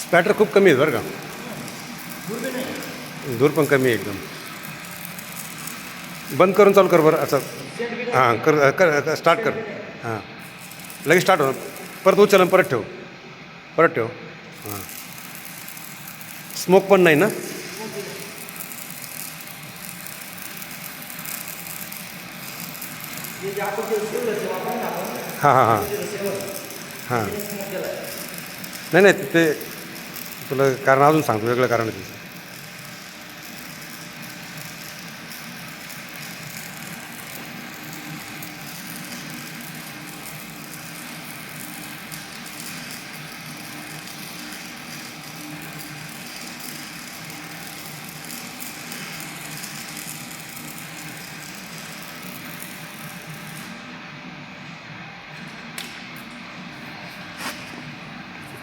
स्पॅटर खूप कमी आहे बरं का, धूर पण कमी आहे एकदम. बंद करून चालू कर बरं असं. हां कर कर स्टार्ट कर. हां लगेच स्टार्ट होणार. परत उचल आणि परत ठेव, परत ठेव. हां स्मोक पण नाही ना. हां हां हां हां नाही नाही ते तुला कारण अजून सांगतो, वेगळं कारण आहे त्याचं.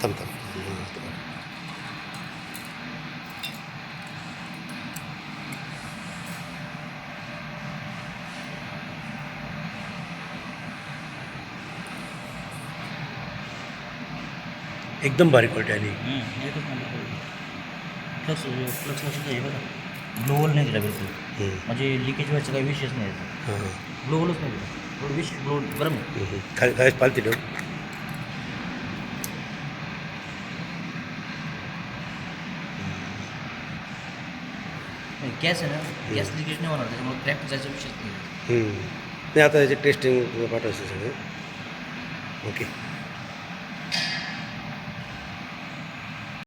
थांब थांब. एकदम बारीक क्वालिटी आली. एकच नंबर. फ्लक्स फ्लक्स लक्षात आहे बघा, ग्लो होल नाही दिला बिलकुल. म्हणजे लिकेज व्हायचा काही विषयच नाही याचा. हां हां ग्लो होलच नाही दिला. थोडं विषय ग्लो गरम आहे. खाली खाली पालती ठेव. गॅस आहे ना, गॅस लिकेज नाही होणार, त्याच्यामुळे क्रॅक जायचा विषयच नाही. नाही आता याची टेस्टिंग पाठवायचं सगळं. ओके.